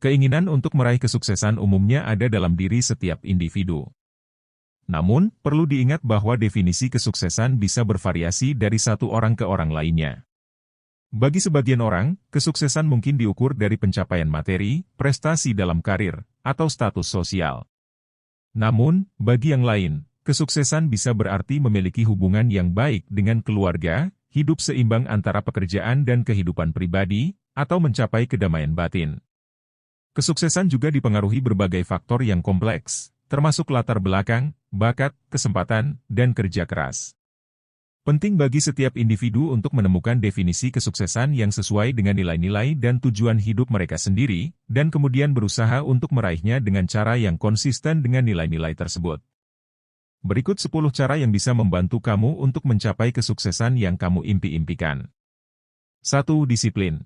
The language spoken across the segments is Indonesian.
Keinginan untuk meraih kesuksesan umumnya ada dalam diri setiap individu. Namun, perlu diingat bahwa definisi kesuksesan bisa bervariasi dari satu orang ke orang lainnya. Bagi sebagian orang, kesuksesan mungkin diukur dari pencapaian materi, prestasi dalam karir, atau status sosial. Namun, bagi yang lain, kesuksesan bisa berarti memiliki hubungan yang baik dengan keluarga, hidup seimbang antara pekerjaan dan kehidupan pribadi, atau mencapai kedamaian batin. Kesuksesan juga dipengaruhi berbagai faktor yang kompleks, termasuk latar belakang, bakat, kesempatan, dan kerja keras. Penting bagi setiap individu untuk menemukan definisi kesuksesan yang sesuai dengan nilai-nilai dan tujuan hidup mereka sendiri, dan kemudian berusaha untuk meraihnya dengan cara yang konsisten dengan nilai-nilai tersebut. Berikut 10 cara yang bisa membantu kamu untuk mencapai kesuksesan yang kamu impi-impikan. 1. Disiplin.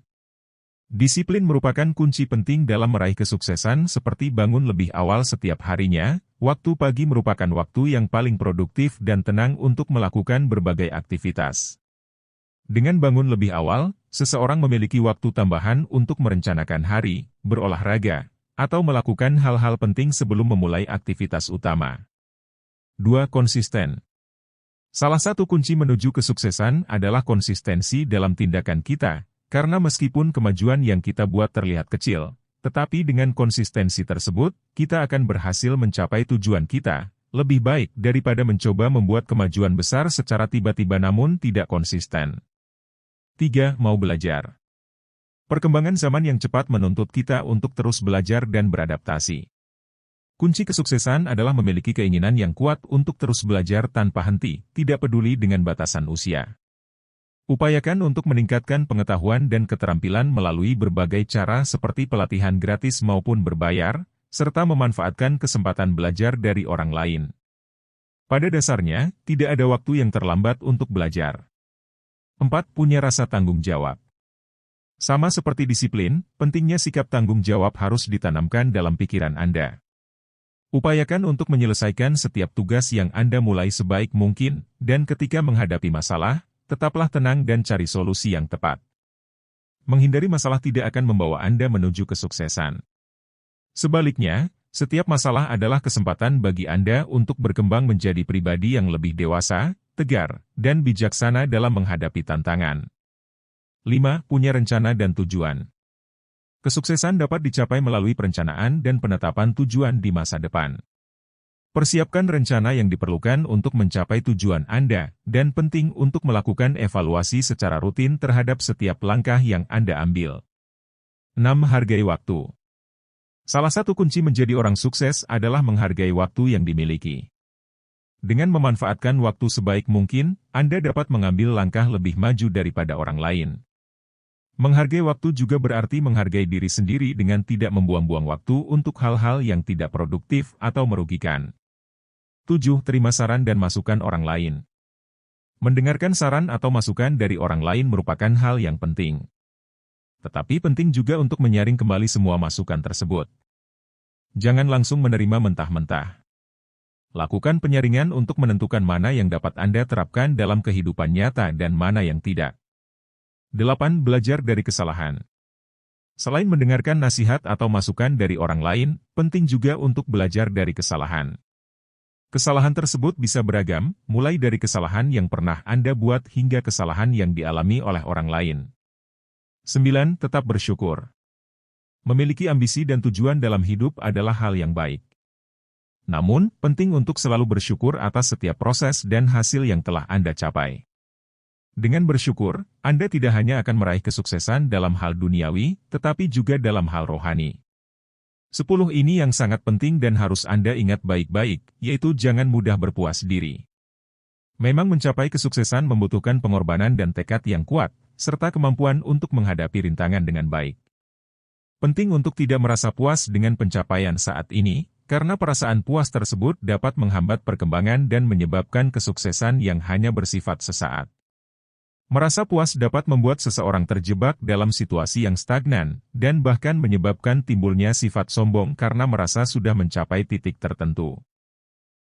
Disiplin merupakan kunci penting dalam meraih kesuksesan seperti bangun lebih awal setiap harinya. Waktu pagi merupakan waktu yang paling produktif dan tenang untuk melakukan berbagai aktivitas. Dengan bangun lebih awal, seseorang memiliki waktu tambahan untuk merencanakan hari, berolahraga, atau melakukan hal-hal penting sebelum memulai aktivitas utama. 2. Konsisten. Salah satu kunci menuju kesuksesan adalah konsistensi dalam tindakan kita. Karena meskipun kemajuan yang kita buat terlihat kecil, tetapi dengan konsistensi tersebut, kita akan berhasil mencapai tujuan kita, lebih baik daripada mencoba membuat kemajuan besar secara tiba-tiba namun tidak konsisten. 3. Mau belajar. Perkembangan zaman yang cepat menuntut kita untuk terus belajar dan beradaptasi. Kunci kesuksesan adalah memiliki keinginan yang kuat untuk terus belajar tanpa henti, tidak peduli dengan batasan usia. Upayakan untuk meningkatkan pengetahuan dan keterampilan melalui berbagai cara seperti pelatihan gratis maupun berbayar, serta memanfaatkan kesempatan belajar dari orang lain. Pada dasarnya, tidak ada waktu yang terlambat untuk belajar. 4. Punya rasa tanggung jawab. Sama seperti disiplin, pentingnya sikap tanggung jawab harus ditanamkan dalam pikiran Anda. Upayakan untuk menyelesaikan setiap tugas yang Anda mulai sebaik mungkin, dan ketika menghadapi masalah, tetaplah tenang dan cari solusi yang tepat. Menghindari masalah tidak akan membawa Anda menuju kesuksesan. Sebaliknya, setiap masalah adalah kesempatan bagi Anda untuk berkembang menjadi pribadi yang lebih dewasa, tegar, dan bijaksana dalam menghadapi tantangan. 5. Punya rencana dan tujuan. Kesuksesan dapat dicapai melalui perencanaan dan penetapan tujuan di masa depan. Persiapkan rencana yang diperlukan untuk mencapai tujuan Anda, dan penting untuk melakukan evaluasi secara rutin terhadap setiap langkah yang Anda ambil. 6. Hargai waktu. Salah satu kunci menjadi orang sukses adalah menghargai waktu yang dimiliki. Dengan memanfaatkan waktu sebaik mungkin, Anda dapat mengambil langkah lebih maju daripada orang lain. Menghargai waktu juga berarti menghargai diri sendiri dengan tidak membuang-buang waktu untuk hal-hal yang tidak produktif atau merugikan. 7. Terima saran dan masukan orang lain. Mendengarkan saran atau masukan dari orang lain merupakan hal yang penting. Tetapi penting juga untuk menyaring kembali semua masukan tersebut. Jangan langsung menerima mentah-mentah. Lakukan penyaringan untuk menentukan mana yang dapat Anda terapkan dalam kehidupan nyata dan mana yang tidak. 8. Belajar dari kesalahan. Selain mendengarkan nasihat atau masukan dari orang lain, penting juga untuk belajar dari kesalahan. Kesalahan tersebut bisa beragam, mulai dari kesalahan yang pernah Anda buat hingga kesalahan yang dialami oleh orang lain. 9. Tetap bersyukur. Memiliki ambisi dan tujuan dalam hidup adalah hal yang baik. Namun, penting untuk selalu bersyukur atas setiap proses dan hasil yang telah Anda capai. Dengan bersyukur, Anda tidak hanya akan meraih kesuksesan dalam hal duniawi, tetapi juga dalam hal rohani. 10 ini yang sangat penting dan harus Anda ingat baik-baik, yaitu jangan mudah berpuas diri. Memang mencapai kesuksesan membutuhkan pengorbanan dan tekad yang kuat, serta kemampuan untuk menghadapi rintangan dengan baik. Penting untuk tidak merasa puas dengan pencapaian saat ini, karena perasaan puas tersebut dapat menghambat perkembangan dan menyebabkan kesuksesan yang hanya bersifat sesaat. Merasa puas dapat membuat seseorang terjebak dalam situasi yang stagnan, dan bahkan menyebabkan timbulnya sifat sombong karena merasa sudah mencapai titik tertentu.